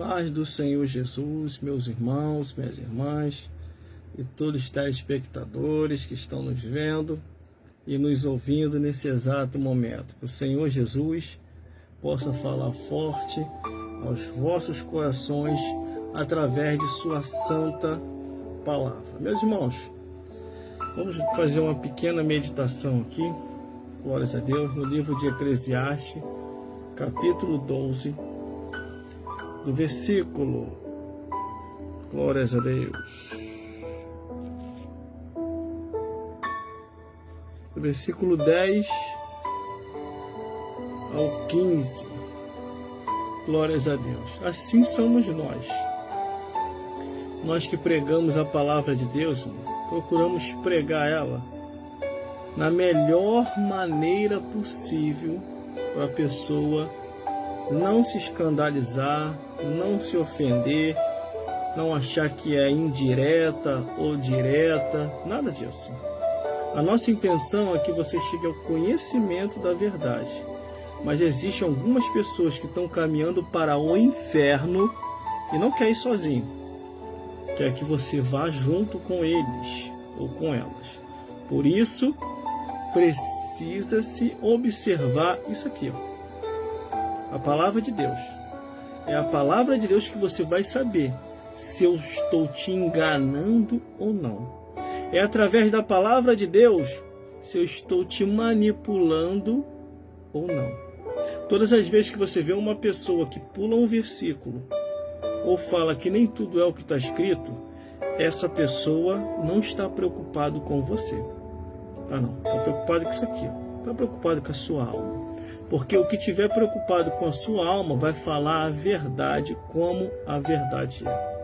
Paz do Senhor Jesus, meus irmãos, minhas irmãs e todos os telespectadores que estão nos vendo e nos ouvindo nesse exato momento. Que o Senhor Jesus possa falar forte aos vossos corações através de sua santa palavra. Meus irmãos, vamos fazer uma pequena meditação aqui, glórias a Deus, no livro de Eclesiastes, capítulo 12, do versículo, glórias a Deus, do versículo 10 ao 15, glórias a Deus. Assim somos nós que pregamos a palavra de Deus, procuramos pregar ela na melhor maneira possível para a pessoa não se escandalizar, não se ofender, não achar que é indireta ou direta, nada disso. A nossa intenção é que você chegue ao conhecimento da verdade. Mas existem algumas pessoas que estão caminhando para o inferno e não quer ir sozinho. Quer que você vá junto com eles ou com elas. Por isso, precisa-se observar isso aqui, ó. A palavra de Deus. É a palavra de Deus que você vai saber se eu estou te enganando ou não. É através da palavra de Deus se eu estou te manipulando ou não. Todas as vezes que você vê uma pessoa que pula um versículo ou fala que nem tudo é o que está escrito, essa pessoa não está preocupada com você. Não. Está preocupado com isso aqui. Está preocupado com a sua alma. Porque o que estiver preocupado com a sua alma vai falar a verdade como a verdade é.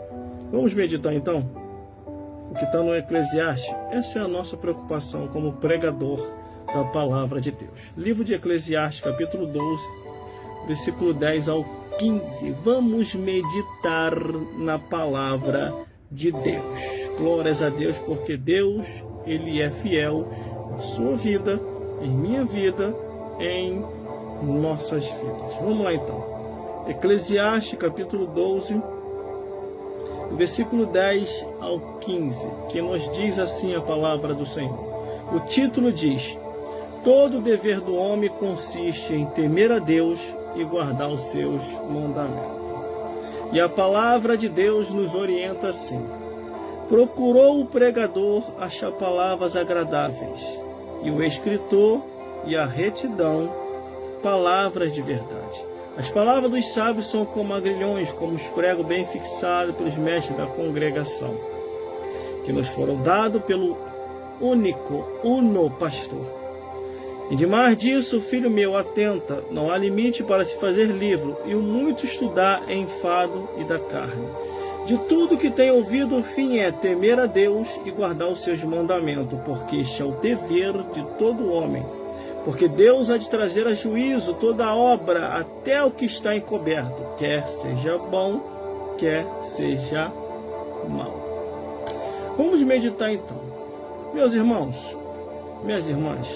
Vamos meditar então? O que está no Eclesiastes? Essa é a nossa preocupação como pregador da palavra de Deus. Livro de Eclesiastes, capítulo 12, versículo 10 ao 15. Vamos meditar na palavra de Deus. Glórias a Deus, porque Deus, Ele é fiel em sua vida, em minha vida, em nossas vidas. Vamos lá então. Eclesiastes capítulo 12, versículo 10 ao 15, que nos diz assim a palavra do Senhor. O título diz: todo o dever do homem consiste em temer a Deus e guardar os seus mandamentos. E a palavra de Deus nos orienta assim: procurou o pregador achar palavras agradáveis, e o escritor e a retidão palavras de verdade. As palavras dos sábios são como agrilhões, como os pregos bem fixados pelos mestres da congregação, que nos foram dados pelo uno pastor. E demais disso, filho meu, atenta, não há limite para se fazer livro, e o muito estudar é enfado e da carne. De tudo que tem ouvido, o fim é temer a Deus e guardar os seus mandamentos, porque este é o dever de todo homem. Porque Deus há de trazer a juízo toda a obra, até o que está encoberto, quer seja bom, quer seja mal. Vamos meditar então. Meus irmãos, minhas irmãs,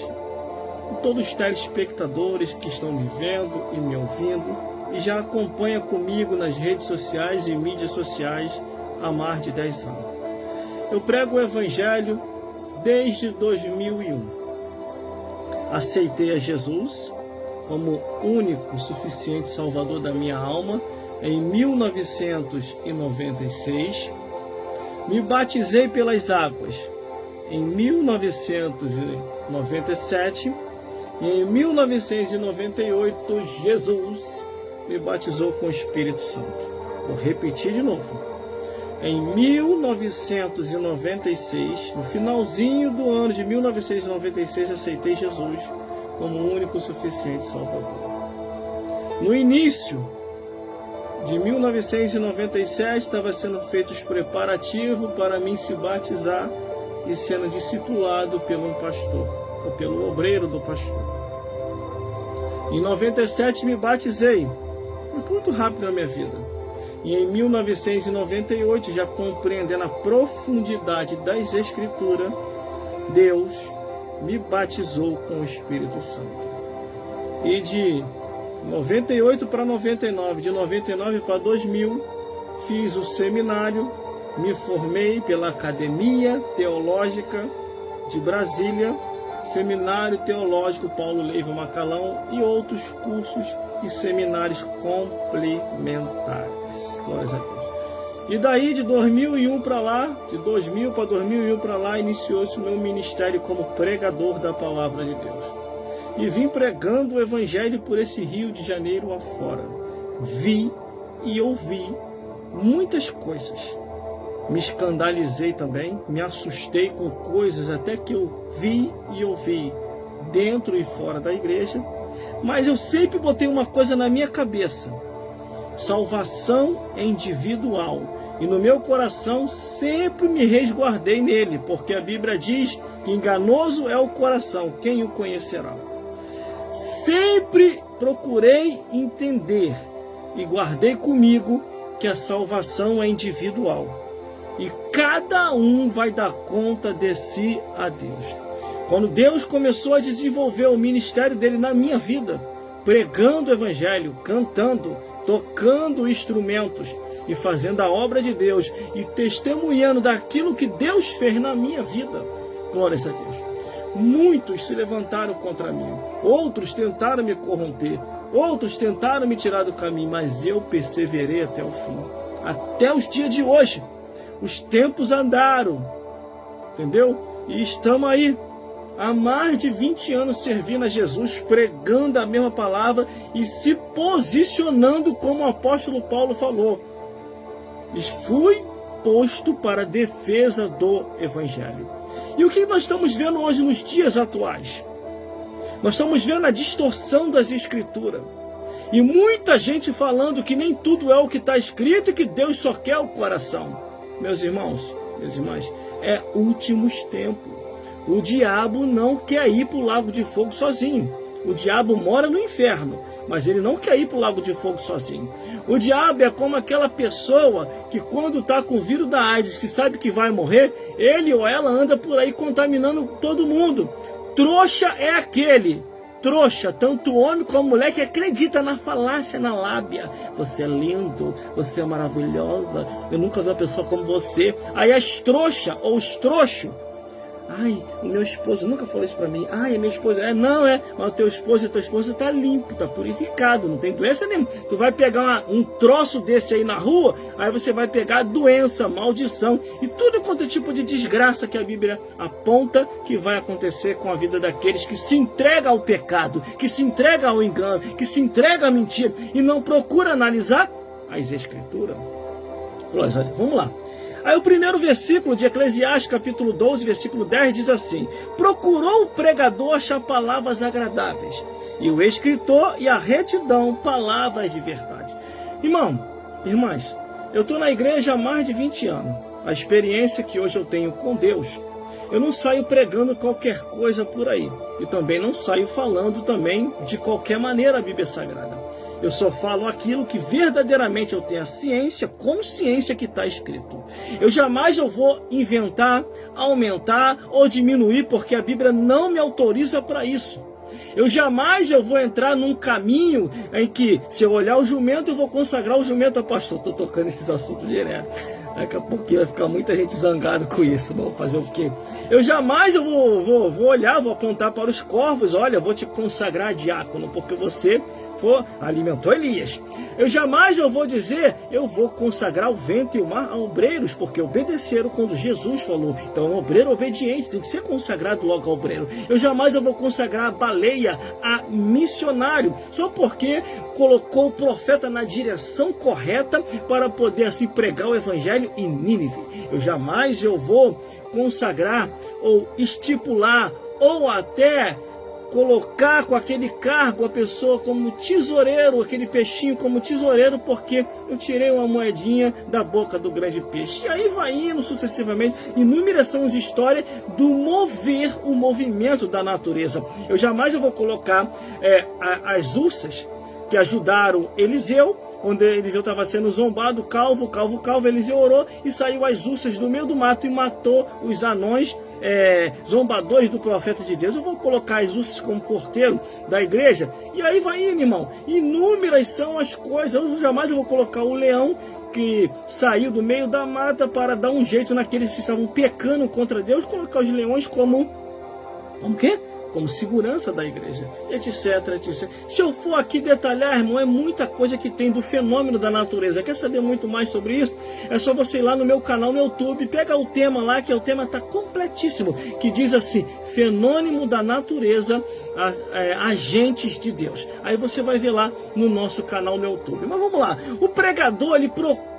todos os telespectadores que estão me vendo e me ouvindo, e já acompanham comigo nas redes sociais e mídias sociais há mais de 10 anos. Eu prego o Evangelho desde 2001. Aceitei a Jesus como único, suficiente Salvador da minha alma em 1996. Me batizei pelas águas em 1997. E em 1998, Jesus me batizou com o Espírito Santo. Vou repetir de novo. Em 1996, no finalzinho do ano de 1996, aceitei Jesus como o único suficiente Salvador. No início de 1997, estava sendo feito os preparativos para mim se batizar e sendo discipulado pelo pastor, ou pelo obreiro do pastor. Em 97 me batizei. Foi muito rápido na minha vida. E em 1998, já compreendendo a profundidade das Escrituras, Deus me batizou com o Espírito Santo. E de 98 para 99, de 99 para 2000, fiz o seminário, me formei pela Academia Teológica de Brasília, Seminário Teológico Paulo Leiva Macalão e outros cursos e seminários complementares. Glórias a Deus. E daí de 2001 para lá, de 2000 para 2001 para lá, iniciou-se o meu ministério como pregador da Palavra de Deus. E vim pregando o Evangelho por esse Rio de Janeiro afora. Vi e ouvi muitas coisas. Me escandalizei também, me assustei com coisas até que eu vi e ouvi dentro e fora da igreja. Mas eu sempre botei uma coisa na minha cabeça: salvação é individual. E no meu coração sempre me resguardei nele, porque a Bíblia diz que enganoso é o coração, quem o conhecerá? Sempre procurei entender e guardei comigo que a salvação é individual. E cada um vai dar conta de si a Deus. Quando Deus começou a desenvolver o ministério dele na minha vida, pregando o Evangelho, cantando, tocando instrumentos e fazendo a obra de Deus e testemunhando daquilo que Deus fez na minha vida, glórias a Deus, muitos se levantaram contra mim, outros tentaram me corromper, outros tentaram me tirar do caminho, mas eu perseverei até o fim, até os dias de hoje. Os tempos andaram, entendeu? E estamos aí, há mais de 20 anos servindo a Jesus, pregando a mesma palavra e se posicionando como o apóstolo Paulo falou. E fui posto para a defesa do Evangelho. E o que nós estamos vendo hoje nos dias atuais? Nós estamos vendo a distorção das Escrituras. E muita gente falando que nem tudo é o que está escrito e que Deus só quer o coração. Meus irmãos, minhas irmãs, é últimos tempos. O diabo não quer ir para o lago de fogo sozinho. O diabo mora no inferno, mas ele não quer ir para o lago de fogo sozinho. O diabo é como aquela pessoa que quando está com o vírus da AIDS, que sabe que vai morrer, ele ou ela anda por aí contaminando todo mundo. Trouxa é aquele. Trouxa, tanto homem como mulher, que acredita na falácia, na lábia. Você é lindo, você é maravilhosa, eu nunca vi uma pessoa como você. Aí as trouxas ou os trouxos: ai, o meu esposo nunca falou isso pra mim. Ai, a minha esposa, mas o teu esposo e a tua esposa tá limpo, tá purificado, não tem doença nenhuma. Tu vai pegar um troço desse aí na rua, aí você vai pegar doença, maldição e tudo quanto é tipo de desgraça que a Bíblia aponta que vai acontecer com a vida daqueles que se entregam ao pecado, que se entregam ao engano, que se entregam à mentira e não procura analisar as Escrituras. Vamos lá. Aí o primeiro versículo de Eclesiastes, capítulo 12, versículo 10, diz assim: procurou o pregador achar palavras agradáveis, e o escritor e a retidão palavras de verdade. Irmão, irmãs, eu estou na igreja há mais de 20 anos. A experiência que hoje eu tenho com Deus, eu não saio pregando qualquer coisa por aí. E também não saio falando também de qualquer maneira a Bíblia Sagrada. Eu só falo aquilo que verdadeiramente eu tenho a ciência, consciência que está escrito. Eu jamais vou inventar, aumentar ou diminuir, porque a Bíblia não me autoriza para isso. Eu jamais vou entrar num caminho em que, se eu olhar o jumento, eu vou consagrar o jumento. Pastor, estou tocando esses assuntos direto. Daqui a pouquinho vai ficar muita gente zangada com isso. Vou fazer o quê? Eu jamais vou olhar, vou apontar para os corvos. Olha, eu vou te consagrar diácono, porque você alimentou Elias. Eu jamais vou dizer, eu vou consagrar o vento e o mar a obreiros, porque obedeceram quando Jesus falou. Então, um obreiro obediente tem que ser consagrado logo ao obreiro. Eu jamais vou consagrar a baleia a missionário, só porque colocou o profeta na direção correta para poder assim pregar o evangelho em Nínive. Eu jamais vou consagrar ou estipular ou até colocar com aquele cargo a pessoa como tesoureiro, aquele peixinho como tesoureiro, porque eu tirei uma moedinha da boca do grande peixe. E aí vai indo sucessivamente, inúmeras são as histórias do mover, o movimento da natureza. Eu jamais vou colocar as ursas que ajudaram Eliseu, quando Eliseu estava sendo zombado, calvo, Eliseu orou e saiu as ursas do meio do mato e matou os anões zombadores do profeta de Deus. Eu vou colocar as ursas como porteiro da igreja, e aí vai indo, irmão. Inúmeras são as coisas. Eu jamais vou colocar o leão que saiu do meio da mata para dar um jeito naqueles que estavam pecando contra Deus, colocar os leões como quê? Como segurança da igreja, etc, etc. Se eu for aqui detalhar, irmão, é muita coisa que tem do fenômeno da natureza. Quer saber muito mais sobre isso? É só você ir lá no meu canal no YouTube, pega o tema lá, que o tema está completíssimo, que diz assim: fenômeno da natureza, agentes de Deus. Aí você vai ver lá no nosso canal no YouTube. Mas vamos lá, o pregador, ele procura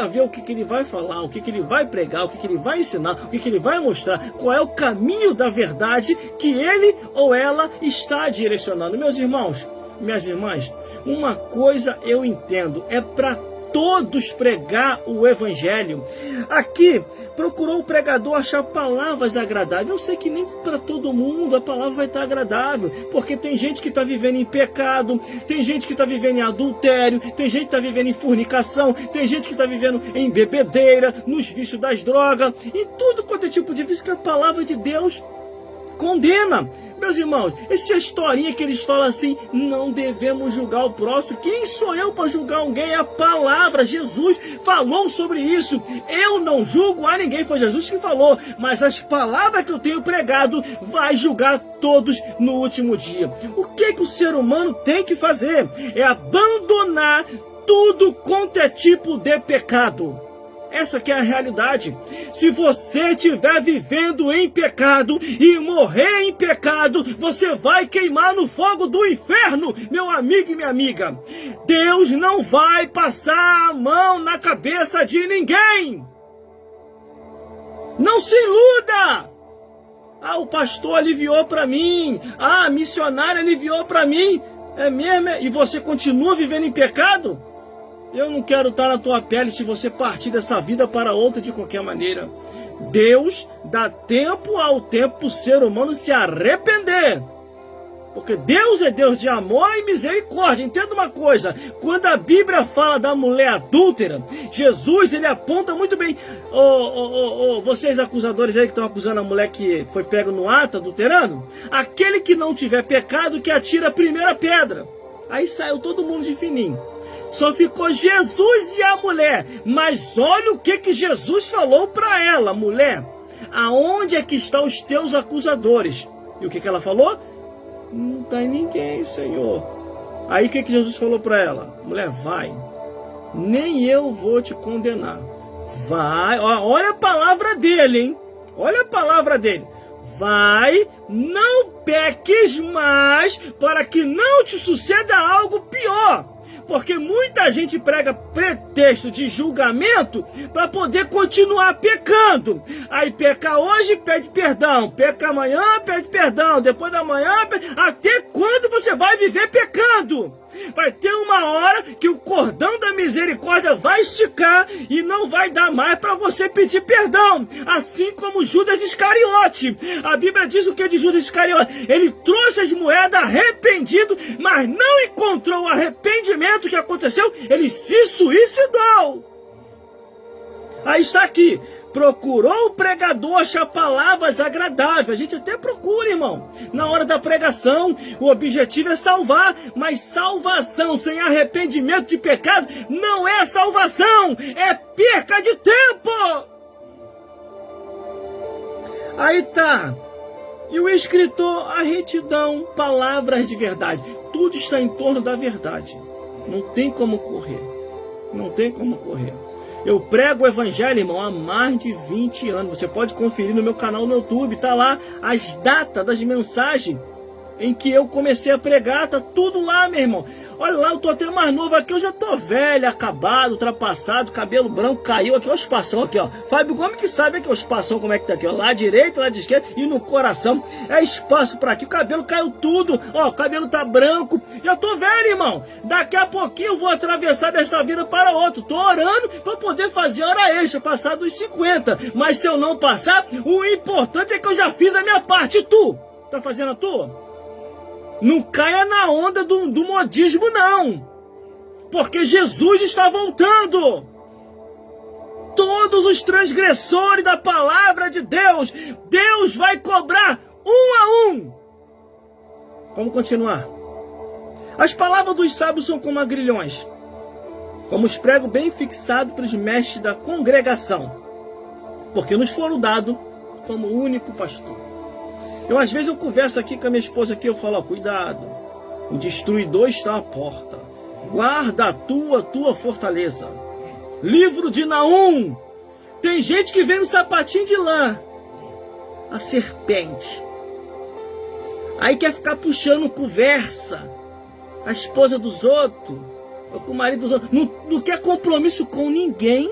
ver o que ele vai falar, o que ele vai pregar, o que ele vai ensinar, o que ele vai mostrar, qual é o caminho da verdade que ele ou ela está direcionando. Meus irmãos, minhas irmãs, uma coisa eu entendo, é para todos pregar o evangelho. Aqui procurou o pregador achar palavras agradáveis. Eu sei que nem para todo mundo a palavra vai estar agradável, porque tem gente que está vivendo em pecado, tem gente que está vivendo em adultério, tem gente que está vivendo em fornicação, tem gente que está vivendo em bebedeira, nos vícios das drogas, em tudo quanto é tipo de vício que a palavra de Deus condena. Meus irmãos, essa historinha que eles falam assim: não devemos julgar o próximo. Quem sou eu para julgar alguém? É a palavra. Jesus falou sobre isso. Eu não julgo a ninguém, foi Jesus que falou, mas as palavras que eu tenho pregado vai julgar todos no último dia. O que o ser humano tem que fazer? É abandonar tudo quanto é tipo de pecado. Essa que é a realidade. Se você estiver vivendo em pecado e morrer em pecado, você vai queimar no fogo do inferno, meu amigo e minha amiga. Deus não vai passar a mão na cabeça de ninguém. Não se iluda. Ah, o pastor aliviou para mim. Ah, a missionária aliviou para mim. É mesmo? E você continua vivendo em pecado? Eu não quero estar na tua pele se você partir dessa vida para outra de qualquer maneira. Deus dá tempo ao tempo para o ser humano se arrepender. Porque Deus é Deus de amor e misericórdia. Entenda uma coisa: quando a Bíblia fala da mulher adúltera, Jesus, ele aponta muito bem. Vocês acusadores aí que estão acusando a mulher que foi pega no ato adulterando, aquele que não tiver pecado que atira a primeira pedra. Aí saiu todo mundo de fininho. Só ficou Jesus e a mulher. Mas olha o que Jesus falou para ela: mulher, aonde é que estão os teus acusadores? E o que ela falou? Não tem ninguém, Senhor. Aí o que Jesus falou para ela? Mulher, vai, nem eu vou te condenar. Vai, olha a palavra dele, hein? Olha a palavra dele. Vai, não peques mais, para que não te suceda algo pior. Porque muita gente prega pretexto de julgamento para poder continuar pecando. Aí peca hoje, pede perdão. Peca amanhã, pede perdão. Depois da manhã, até quando você vai viver pecando? Vai ter uma hora que o cordão da misericórdia vai esticar e não vai dar mais para você pedir perdão. Assim como Judas Iscariote. A Bíblia diz o que de Judas Iscariote? Ele trouxe as moedas arrependido, mas não encontrou o arrependimento que aconteceu. Ele se suicidou. Aí está aqui. Procurou o pregador achar palavras agradáveis. A gente até procura, irmão. Na hora da pregação, o objetivo é salvar. Mas salvação sem arrependimento de pecado não é salvação. É perca de tempo. Aí tá. E o escritor, a retidão, palavras de verdade. Tudo está em torno da verdade. Não tem como correr. Não tem como correr. Eu prego o evangelho, irmão, há mais de 20 anos. Você pode conferir no meu canal no YouTube. Tá lá as datas das mensagens em que eu comecei a pregar. Tá tudo lá, meu irmão. Olha lá, eu tô até mais novo aqui. Eu já tô velho, acabado, ultrapassado. Cabelo branco caiu aqui. Olha o espação aqui, ó. Fábio Gomes que sabe aqui o espação como é que tá aqui, ó. Lá à direita, lá à esquerda e no coração. É espaço pra aqui. O cabelo caiu tudo. Ó, o cabelo tá branco. Já tô velho, irmão. Daqui a pouquinho eu vou atravessar desta vida para outra. Tô orando pra poder fazer hora extra, passar dos 50. Mas se eu não passar, o importante é que eu já fiz a minha parte. E tu? Tá fazendo a tua? Não caia na onda do modismo, não. Porque Jesus está voltando. Todos os transgressores da palavra de Deus, Deus vai cobrar um a um. Vamos continuar. As palavras dos sábios são como agrilhões, como os pregos bem fixados pelos mestres da congregação, porque nos foram dados como único pastor. Às vezes eu converso aqui com a minha esposa aqui, eu falo, ó, cuidado, o destruidor está à porta, guarda a tua fortaleza. Livro de Naum. Tem gente que vem no sapatinho de lã, a serpente, aí quer ficar puxando conversa com a esposa dos outros, ou com o marido dos outros, não quer compromisso com ninguém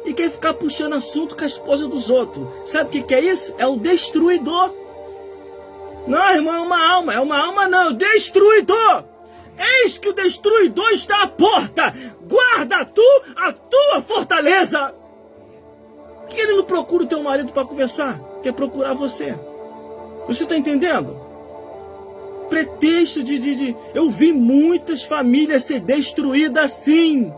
e quer ficar puxando assunto com a esposa dos outros. Sabe o que é isso? É o destruidor. Não, irmão, é uma alma não, destruidor. Eis que o destruidor está à porta, guarda tu a tua fortaleza. Por que ele não procura o teu marido para conversar? Quer procurar você. Você está entendendo? Pretexto eu vi muitas famílias ser destruídas assim.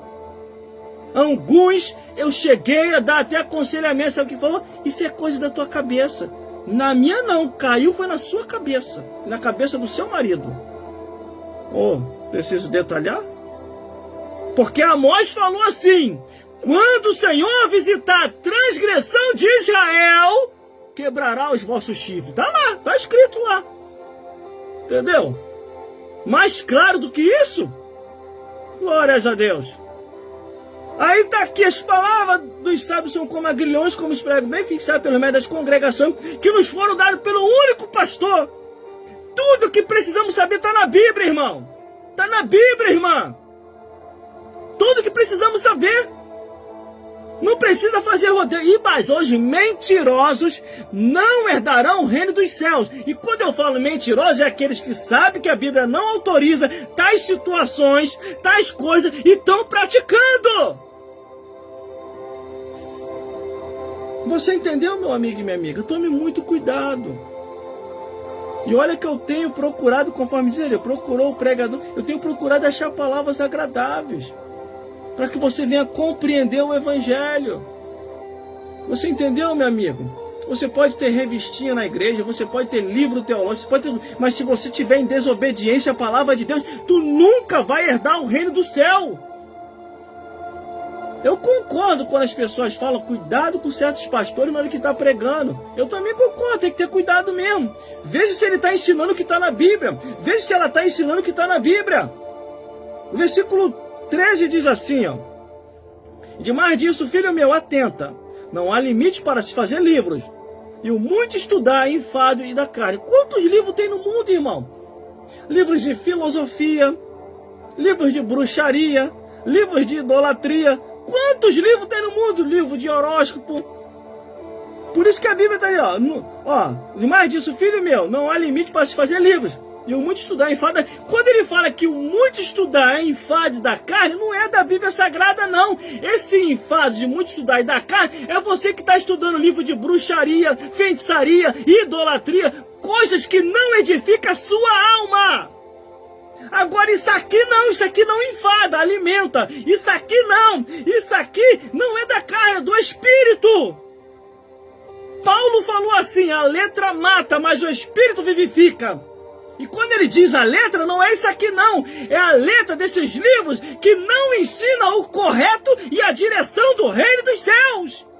Alguns eu cheguei a dar até aconselhamento, sabe o que falou? Isso é coisa da tua cabeça. Na minha não, caiu foi na sua cabeça, na cabeça do seu marido. Preciso detalhar? Porque Amós falou assim: quando o Senhor visitar a transgressão de Israel, quebrará os vossos chifres. Está lá, está escrito lá. Entendeu? Mais claro do que isso? Glórias a Deus. Aí está aqui, as palavras dos sábios são como agrilhões, como os pregos bem fixados pelos médios das congregações, que nos foram dados pelo único pastor. Tudo que precisamos saber está na Bíblia, irmão. Está na Bíblia, irmã. Tudo que precisamos saber. Não precisa fazer rodeio. Mas hoje, mentirosos não herdarão o reino dos céus. E quando eu falo mentirosos, é aqueles que sabem que a Bíblia não autoriza tais situações, tais coisas, e estão praticando. Você entendeu, meu amigo e minha amiga? Tome muito cuidado. E olha que eu tenho procurado, conforme diz ele, procurou o pregador, eu tenho procurado achar palavras agradáveis, para que você venha compreender o Evangelho. Você entendeu, meu amigo? Você pode ter revistinha na igreja, você pode ter livro teológico, mas se você estiver em desobediência à palavra de Deus, tu nunca vai herdar o reino do céu. Eu concordo quando as pessoas falam, cuidado com certos pastores na hora que está pregando. Eu também concordo, tem que ter cuidado mesmo. Veja se ele está ensinando o que está na Bíblia. Veja se ela está ensinando o que está na Bíblia. O versículo 13 diz assim, ó: de mais disso, filho meu, atenta, não há limite para se fazer livros, e o muito estudar é enfado e da carne. Quantos livros tem no mundo, irmão? Livros de filosofia, livros de bruxaria, livros de idolatria. Quantos livros tem no mundo? Livro de horóscopo. Por isso que a Bíblia está aí, ó. De mais disso, filho meu, não há limite para se fazer livros, e o muito estudar é enfado. Quando ele fala que o muito estudar é enfado da carne, não é da Bíblia Sagrada, não. Esse enfado de muito estudar e da carne é você que está estudando livro de bruxaria, feitiçaria, idolatria, coisas que não edificam a sua alma. Agora isso aqui não enfada, alimenta. Isso aqui não é da carne, é do Espírito. Paulo falou assim, a letra mata, mas o Espírito vivifica. E quando ele diz a letra, não é isso aqui não. É a letra desses livros que não ensina o correto e a direção do reino dos céus.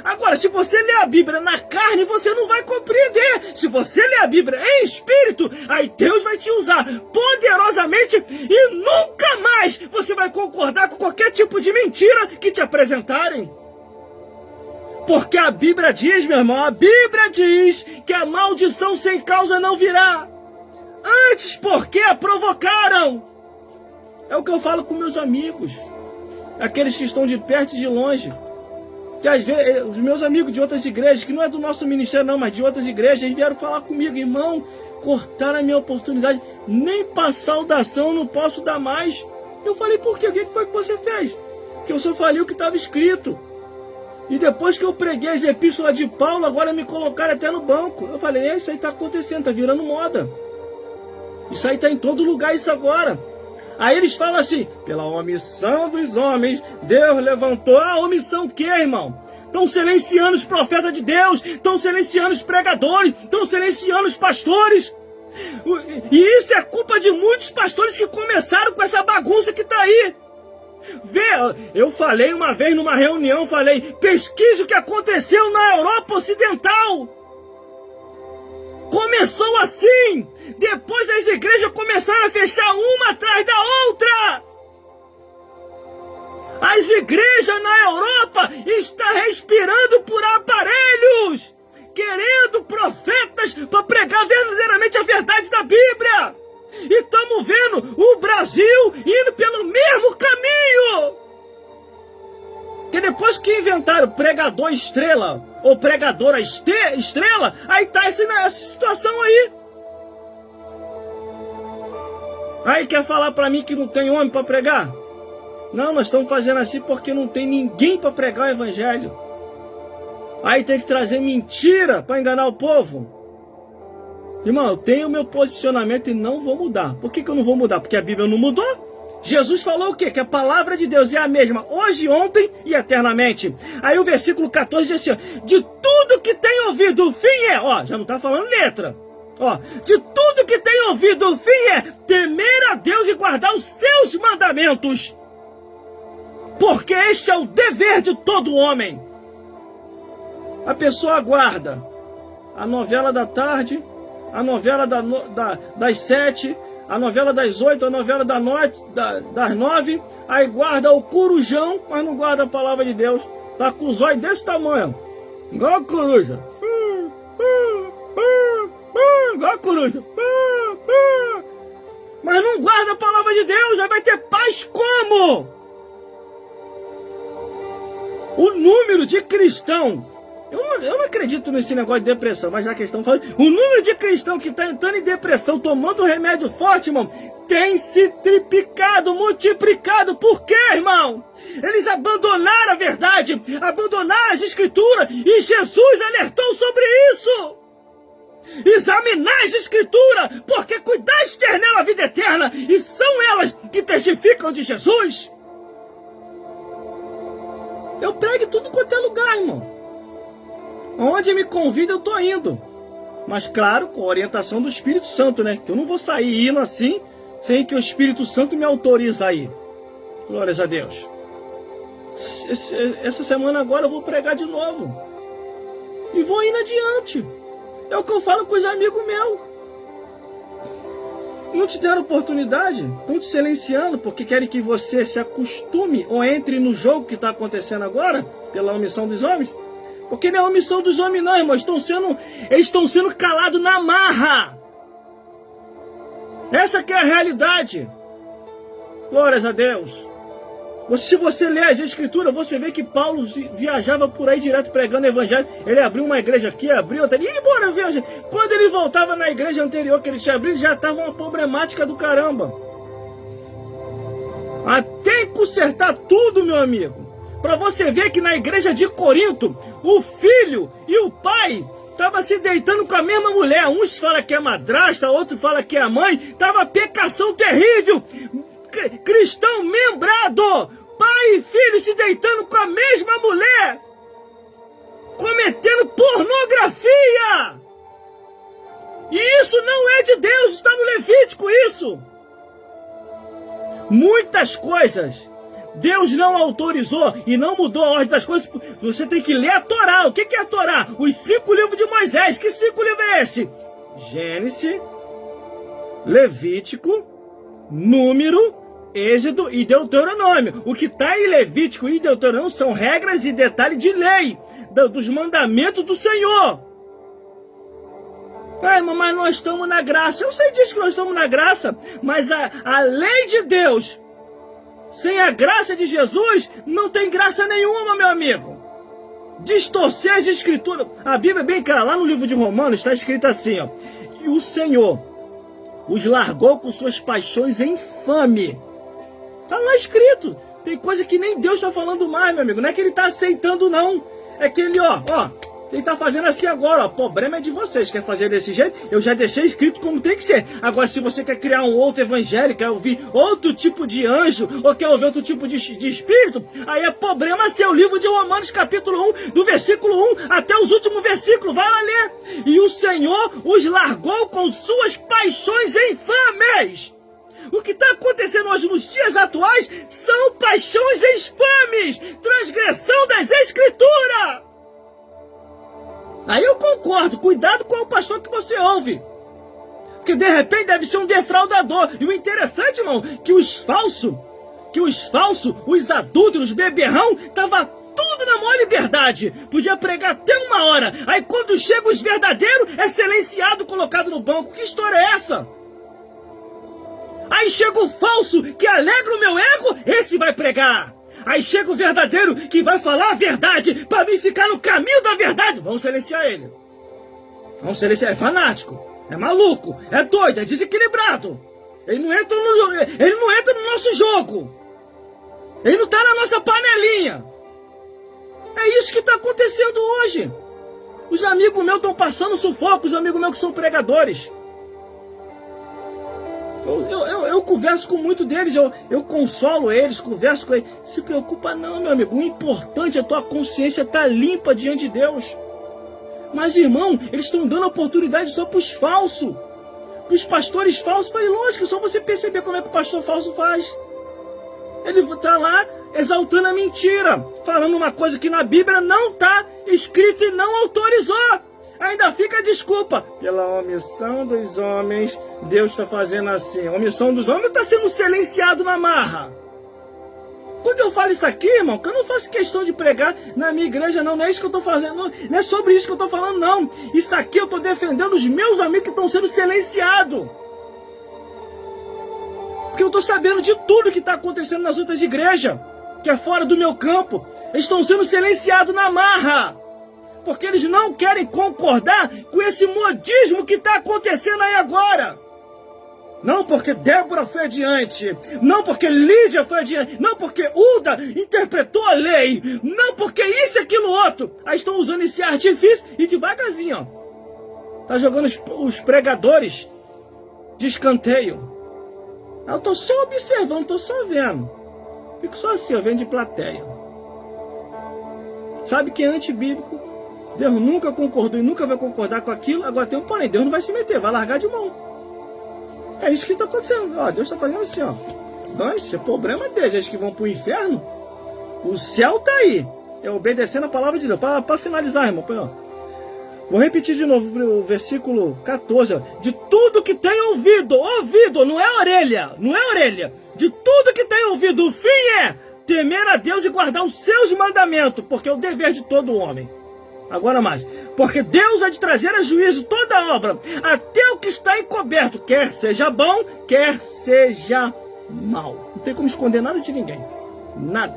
Agora, se você ler a Bíblia na carne, você não vai compreender. Se você ler a Bíblia em espírito, aí Deus vai te usar poderosamente e nunca mais você vai concordar com qualquer tipo de mentira que te apresentarem. Porque a Bíblia diz, meu irmão, a Bíblia diz que a maldição sem causa não virá. Antes, porque a provocaram. É o que eu falo com meus amigos, aqueles que estão de perto e de longe. Que às vezes, os meus amigos de outras igrejas, que não é do nosso ministério não, mas de outras igrejas, eles vieram falar comigo, irmão, cortaram a minha oportunidade, nem para saudação não posso dar mais. Eu falei, por quê? O que foi que você fez? Que eu só falei o que estava escrito. E depois que eu preguei as epístolas de Paulo, agora me colocaram até no banco. Eu falei, isso aí está acontecendo, está virando moda. Isso aí está em todo lugar, isso agora. Aí eles falam assim, pela omissão dos homens, Deus levantou. Ah, omissão o quê, irmão? Estão silenciando os profetas de Deus, estão silenciando os pregadores, estão silenciando os pastores. E isso é culpa de muitos pastores que começaram com essa bagunça que está aí. Vê, eu falei uma vez numa reunião, pesquise o que aconteceu na Europa Ocidental. Começou assim, depois as igrejas começaram a fechar uma atrás da outra. As igrejas na Europa estão respirando por aparelhos, querendo profetas para pregar verdadeiramente a verdade da Bíblia. E estamos vendo o Brasil indo pelo mesmo caminho. Que depois que inventaram pregador estrela ou pregadora estrela, aí tá essa situação aí. Aí quer falar para mim que não tem homem para pregar? Não, nós estamos fazendo assim porque não tem ninguém para pregar o evangelho. Aí tem que trazer mentira para enganar o povo. Irmão, eu tenho o meu posicionamento e não vou mudar. Por que eu não vou mudar? Porque a Bíblia não mudou. Jesus falou o quê? Que a palavra de Deus é a mesma hoje, ontem e eternamente. Aí o versículo 14 diz assim, ó, de tudo que tem ouvido, o fim é... Ó, já não está falando letra. Ó, de tudo que tem ouvido, o fim é temer a Deus e guardar os seus mandamentos. Porque este é o dever de todo homem. A pessoa aguarda a novela da tarde, a novela das 7, a novela das 8, a novela da noite, das 9, aí guarda o corujão, mas não guarda a palavra de Deus. Tá com os olhos desse tamanho, igual a coruja. Igual a coruja. Mas não guarda a palavra de Deus, aí vai ter paz como? O número de cristãos, eu não acredito nesse negócio de depressão, mas já que estão falando, o número de cristãos que está entrando em depressão, tomando remédio forte, irmão, tem se triplicado, multiplicado. Por quê, irmão? Eles abandonaram a verdade, abandonaram as escrituras, e Jesus alertou sobre isso. Examinar as escrituras, porque cuidar externela a vida eterna, e são elas que testificam de Jesus. Eu prego em tudo quanto é lugar, irmão. Onde me convida eu tô indo. Mas claro, com a orientação do Espírito Santo, né? Que eu não vou sair indo assim, sem que o Espírito Santo me autorize a ir. Glórias a Deus. Essa semana agora eu vou pregar de novo. E vou indo adiante. É o que eu falo com os amigos meus. Não te deram oportunidade? Estão te silenciando porque querem que você se acostume ou entre no jogo que está acontecendo agora, pela omissão dos homens? Porque não é omissão dos homens não, irmão. Eles estão sendo calados na marra. Essa que é a realidade. Glórias a Deus. Se você ler as escrituras, você vê que Paulo viajava por aí direto pregando o evangelho. Ele abriu uma igreja aqui, abriu outra ali, e embora viajar. Quando ele voltava na igreja anterior que ele tinha abrido, já estava uma problemática do caramba. Até consertar tudo, meu amigo. Para você ver que na igreja de Corinto, o filho e o pai estavam se deitando com a mesma mulher. Uns falam que é madrasta, outros falam que é a mãe. Tava pecação terrível. Cristão membrado, pai e filho se deitando com a mesma mulher, cometendo pornografia. E isso não é de Deus, está no Levítico isso. Muitas coisas Deus não autorizou e não mudou a ordem das coisas. Você tem que ler a Torá. O que é a Torá? Os 5 livros de Moisés. Que 5 livros é esse? Gênesis, Levítico, Número, Êxodo e Deuteronômio. O que está em Levítico e Deuteronômio são regras e detalhes de lei, dos mandamentos do Senhor. Ah, irmão, mas nós estamos na graça. Eu sei disso que nós estamos na graça, mas a lei de Deus, sem a graça de Jesus, não tem graça nenhuma, meu amigo. Distorcer as escrituras. A Bíblia é bem clara, lá no livro de Romanos está escrito assim, ó. E o Senhor os largou com suas paixões infame. Está lá escrito. Tem coisa que nem Deus está falando mais, meu amigo. Não é que ele está aceitando, não. É que ele, ó, Ele está fazendo assim agora, ó. O problema é de vocês. Quer fazer desse jeito? Eu já deixei escrito como tem que ser. Agora, se você quer criar um outro evangelho, quer ouvir outro tipo de anjo, ou quer ouvir outro tipo de espírito, aí é problema seu. O livro de Romanos, capítulo 1, do versículo 1 até os últimos versículos. Vai lá ler. E o Senhor os largou com suas paixões infames. O que está acontecendo hoje nos dias atuais são paixões infames, transgressão das Escrituras. Aí eu concordo, cuidado com o pastor que você ouve. Porque de repente deve ser um defraudador. E o interessante, irmão, que os falsos, os adúlteros, os beberrão, tava tudo na maior liberdade. Podia pregar até 1 hora. Aí quando chega os verdadeiros, é silenciado, colocado no banco. Que história é essa? Aí chega o falso, que alegra o meu ego, esse vai pregar. Aí chega o verdadeiro, que vai falar a verdade, para mim ficar no caminho da verdade. Vamos silenciar ele. Vamos silenciar. É fanático, é maluco, é doido, é desequilibrado. Ele não entra no nosso jogo. Ele não está na nossa panelinha. É isso que está acontecendo hoje. Os amigos meus estão passando sufoco, os amigos meus que são pregadores. Eu converso com muitos deles, eu consolo eles, converso com eles. Se preocupa não, meu amigo. O importante é a tua consciência estar limpa diante de Deus. Mas, irmão, eles estão dando oportunidade só para os falsos. Para os pastores falsos. Falei, lógico, é só você perceber como é que o pastor falso faz. Ele está lá exaltando a mentira, falando uma coisa que na Bíblia não está escrito e não autorizou. Ainda fica a desculpa. Pela omissão dos homens, Deus está fazendo assim. A omissão dos homens está sendo silenciado na marra. Quando eu falo isso aqui, irmão, que eu não faço questão de pregar na minha igreja, não é isso que eu estou fazendo, não é sobre isso que eu estou falando, não. Isso aqui eu estou defendendo os meus amigos que estão sendo silenciados. Porque eu estou sabendo de tudo que está acontecendo nas outras igrejas, que é fora do meu campo. Eles estão sendo silenciados na marra. Porque eles não querem concordar com esse modismo que está acontecendo aí agora. Não porque Débora foi adiante, não porque Lídia foi adiante, não porque Uda interpretou a lei, não porque isso e aquilo outro. Aí estão usando esse artifício e devagarzinho, ó, tá jogando os pregadores de escanteio. Eu estou só observando, estou só vendo. Fico só assim, eu vendo de plateia. Sabe que é antibíblico? Deus nunca concordou e nunca vai concordar com aquilo. Agora tem um porém, Deus não vai se meter, vai largar de mão. É isso que está acontecendo. Ó, Deus está fazendo assim, ó. Dane-se, é problema deles, eles que vão para o inferno. O céu está aí. É obedecendo a palavra de Deus. Para finalizar, irmão. Vou repetir de novo o versículo 14. Ó. De tudo que tem ouvido, não é orelha, não é orelha. De tudo que tem ouvido, o fim é temer a Deus e guardar os seus mandamentos, porque é o dever de todo homem. Agora mais, porque Deus há de trazer a juízo toda obra, até o que está encoberto, quer seja bom, quer seja mal. Não tem como esconder nada de ninguém, nada.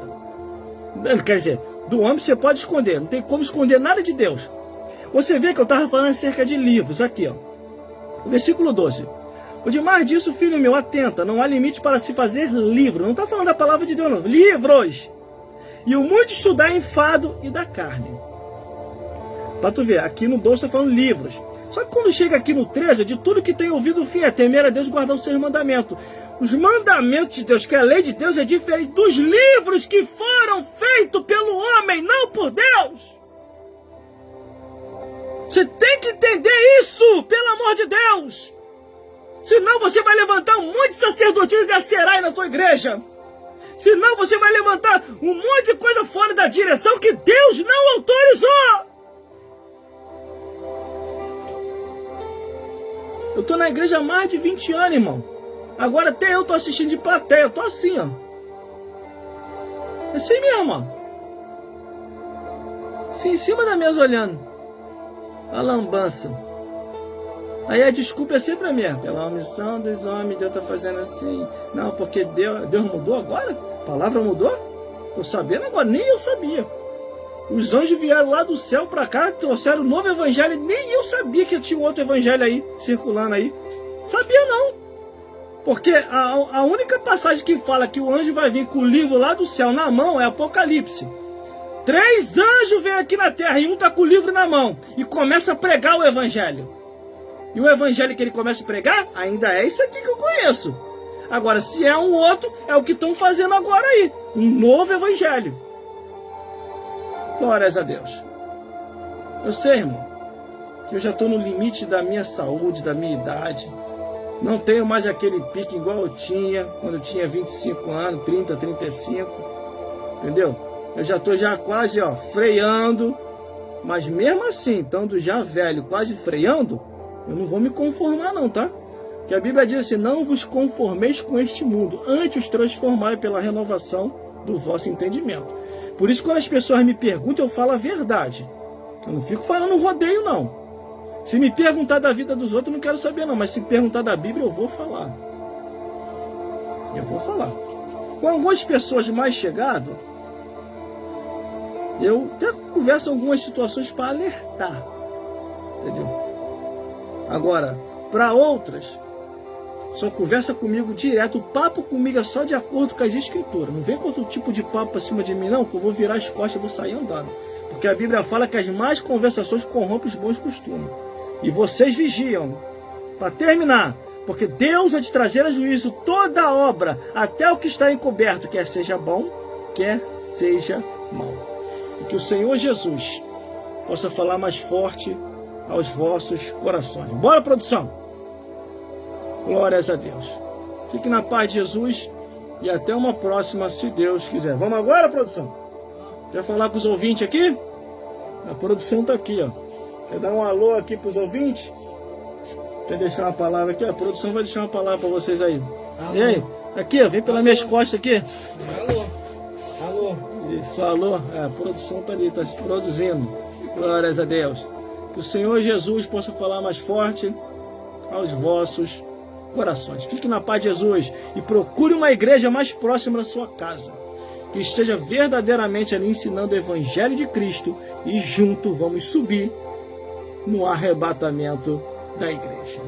Quer dizer, do homem você pode esconder, não tem como esconder nada de Deus. Você vê que eu estava falando acerca de livros, aqui ó, o versículo 12. O demais disso, filho meu, atenta, não há limite para se fazer livro. Não está falando da palavra de Deus não, livros. E o muito estudar enfado e da carne. Para tu ver, aqui no 12 está falando livros. Só que quando chega aqui no 13, de tudo que tem ouvido o fim é temer a Deus e guardar os seus mandamentos. Os mandamentos de Deus, que é a lei de Deus, é diferente dos livros que foram feitos pelo homem, não por Deus. Você tem que entender isso, pelo amor de Deus. Senão você vai levantar um monte de sacerdotismo de Aserai na tua igreja. Senão você vai levantar um monte de coisa fora da direção que Deus não autorizou. Eu tô na igreja há mais de 20 anos, irmão. Agora até eu tô assistindo de plateia. Eu tô assim, ó. É assim mesmo, ó. Assim, em cima da mesa olhando. A lambança. Aí a desculpa é sempre a minha. Pela omissão dos homens, Deus tá fazendo assim. Não, porque Deus mudou agora? A palavra mudou? Tô sabendo agora, nem eu sabia. Os anjos vieram lá do céu para cá, trouxeram um novo evangelho. Nem eu sabia que tinha um outro evangelho aí, circulando aí. Sabia não. Porque a única passagem que fala que o anjo vai vir com o livro lá do céu na mão é Apocalipse. 3 anjos vêm aqui na terra e um está com o livro na mão e começa a pregar o evangelho. E o evangelho que ele começa a pregar ainda é isso aqui que eu conheço. Agora, se é um outro, é o que estão fazendo agora aí. Um novo evangelho. Glórias a Deus. Eu sei, irmão, que eu já estou no limite da minha saúde, da minha idade. Não tenho mais aquele pique igual eu tinha quando eu tinha 25 anos, 30, 35. Entendeu? Eu já estou quase freando. Mas mesmo assim, estando já velho, quase freando, eu não vou me conformar não, tá? Porque a Bíblia diz assim, não vos conformeis com este mundo, antes os transformai pela renovação do vosso entendimento. Por isso, quando as pessoas me perguntam, eu falo a verdade. Eu não fico falando rodeio, não. Se me perguntar da vida dos outros, eu não quero saber, não. Mas se perguntar da Bíblia, eu vou falar. Eu vou falar. Com algumas pessoas mais chegadas, eu até converso algumas situações para alertar. Entendeu? Agora, para outras, só conversa comigo direto. O papo comigo é só de acordo com as escrituras. Não vem com outro tipo de papo acima de mim, não, que eu vou virar as costas e vou sair andando. Porque a Bíblia fala que as más conversações corrompem os bons costumes. E vocês vigiam. Para terminar, porque Deus há de trazer a juízo toda a obra, até o que está encoberto, quer seja bom, quer seja mal. E que o Senhor Jesus possa falar mais forte aos vossos corações. Bora, produção! Glórias a Deus. Fique na paz de Jesus e até uma próxima, se Deus quiser. Vamos agora, produção? Quer falar com os ouvintes aqui? A produção está aqui, ó. Quer dar um alô aqui para os ouvintes? Quer deixar uma palavra aqui? A produção vai deixar uma palavra para vocês aí. Alô. E aí? Aqui, ó, vem pelas minhas costas aqui. Alô. Alô. Isso, alô. A produção está ali, está produzindo. Glórias a Deus. Que o Senhor Jesus possa falar mais forte aos vossos corações. Fique na paz de Jesus e procure uma igreja mais próxima da sua casa, que esteja verdadeiramente ali ensinando o Evangelho de Cristo, e junto vamos subir no arrebatamento da igreja.